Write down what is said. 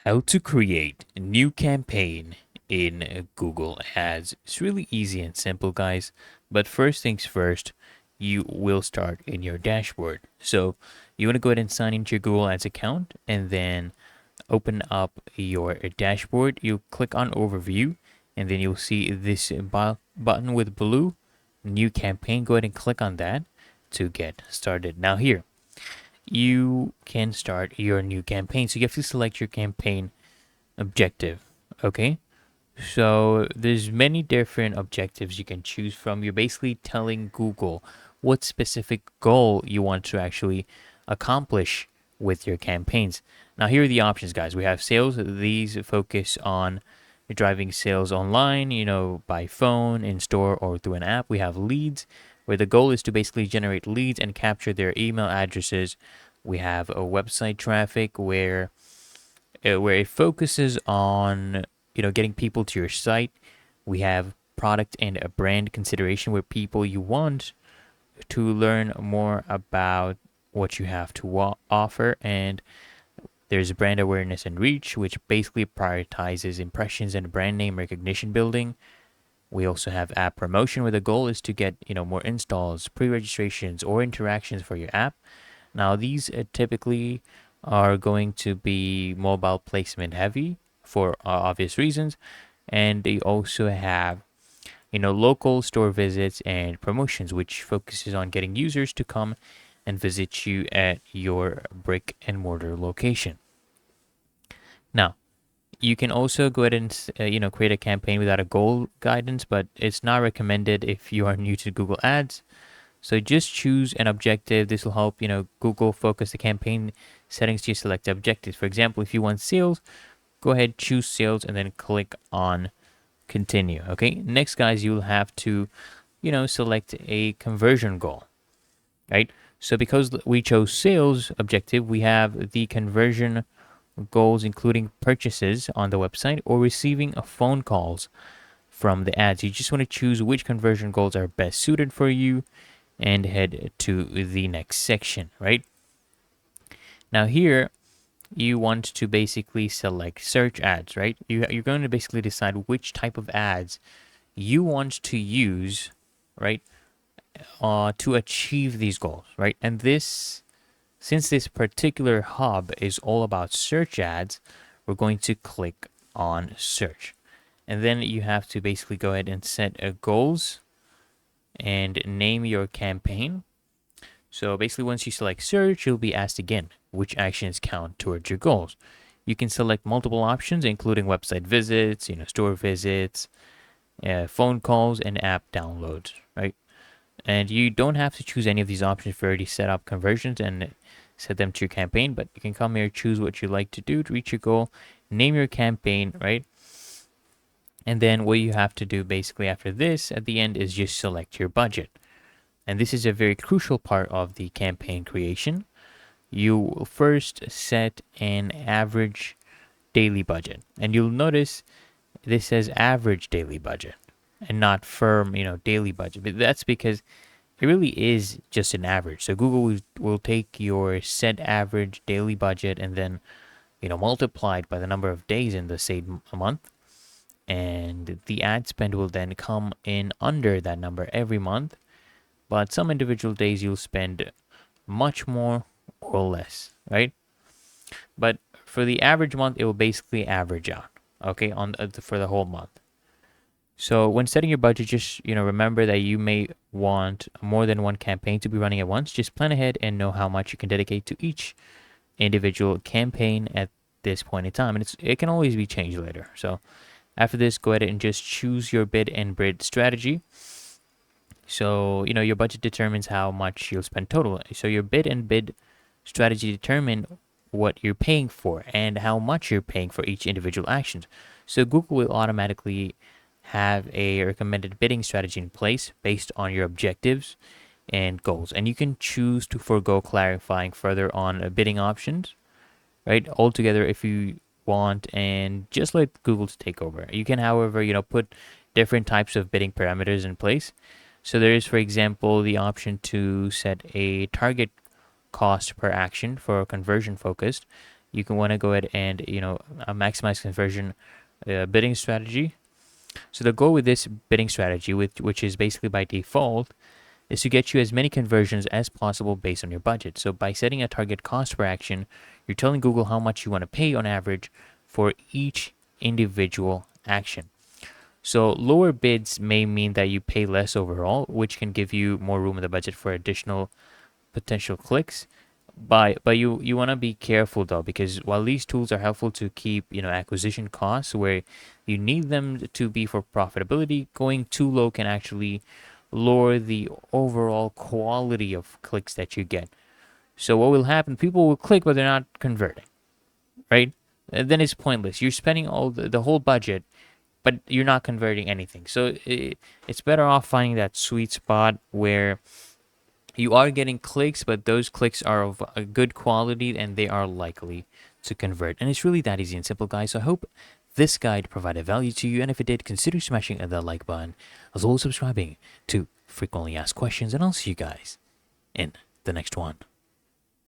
How to create a new campaign in Google Ads. It's really easy and simple, guys. But first things first, you will start in your dashboard. So you want to go ahead and sign into your Google Ads account and then open up your dashboard. You click on Overview and then you'll see this button with blue, New Campaign. Go ahead and click on that to get started. Now here, you can start your new campaign. So you have to select your campaign objective. Okay. So there's many different objectives you can choose from. You're basically telling Google what specific goal you want to actually accomplish with your campaigns. Now here are the options, guys. We have sales. These focus on driving sales online, by phone, in store, or through an app. We have leads, where the goal is to basically generate leads and capture their email addresses. We have a website traffic where it focuses on getting people to your site. We have product and a brand consideration, where people you want to learn more about what you have to offer. And there's brand awareness and reach, which basically prioritizes impressions and brand name recognition building. We also have app promotion, where the goal is to get more installs, pre-registrations, or interactions for your app. Now these typically are going to be mobile placement heavy for obvious reasons. And they also have local store visits and promotions, which focuses on getting users to come and visit you at your brick and mortar location. Now you can also go ahead and create a campaign without a goal guidance, but it's not recommended if you are new to Google Ads. So just choose an objective. This will help Google focus the campaign settings to select objectives. For example, if you want sales, go ahead, choose sales, and then click on continue. Okay, next, guys, you'll have to select a conversion goal, right? So because we chose sales objective, we have the conversion goals, including purchases on the website or receiving phone calls from the ads. You just want to choose which conversion goals are best suited for you and head to the next section, right? Now here, you want to basically select search ads, right? You're going to basically decide which type of ads you want to use, right, to achieve these goals, right? And since this particular hub is all about search ads, we're going to click on search. And then you have to basically go ahead and set goals and name your campaign. So basically, once you select search, you'll be asked again which actions count towards your goals. You can select multiple options, including website visits, store visits, phone calls, and app downloads, right? And you don't have to choose any of these options if you already set up conversions and set them to your campaign, but you can come here, choose what you like to do to reach your goal, name your campaign, right? And then what you have to do basically after this at the end is just select your budget. And this is a very crucial part of the campaign creation. You first set an average daily budget. And you'll notice this says average daily budget and not firm, daily budget. But that's because it really is just an average. So Google will take your set average daily budget and then, multiply it by the number of days in the same month. And the ad spend will then come in under that number every month. But some individual days you'll spend much more or less, right? But for the average month, it will basically average out, okay, for the whole month. So when setting your budget, just remember that you may want more than one campaign to be running at once. Just plan ahead and know how much you can dedicate to each individual campaign at this point in time, and it can always be changed later. So after this, go ahead and just choose your bid and bid strategy. So, your budget determines how much you'll spend total. So your bid and bid strategy determine what you're paying for and how much you're paying for each individual action. So Google will automatically have a recommended bidding strategy in place based on your objectives and goals. And you can choose to forego clarifying further on bidding options, right? Altogether, if you want, and just let Google to take over. You can, however, put different types of bidding parameters in place. So there is, for example, the option to set a target cost per action for conversion focused. you can want to go ahead and maximize conversion bidding strategy. So the goal with this bidding strategy, which is basically by default, is to get you as many conversions as possible based on your budget. So by setting a target cost per action, you're telling Google how much you want to pay on average for each individual action. So lower bids may mean that you pay less overall, which can give you more room in the budget for additional potential clicks. But you want to be careful though, because while these tools are helpful to keep acquisition costs where you need them to be for profitability, going too low can actually lower the overall quality of clicks that you get. So what will happen? People will click, but they're not converting, right? And then it's pointless. You're spending all the whole budget, but you're not converting anything. So it's better off finding that sweet spot where you are getting clicks, but those clicks are of a good quality and they are likely to convert. And it's really that easy and simple, guys. So I hope this guide provided value to you. And if it did, consider smashing the like button, as well as subscribing to frequently asked questions. And I'll see you guys in the next one.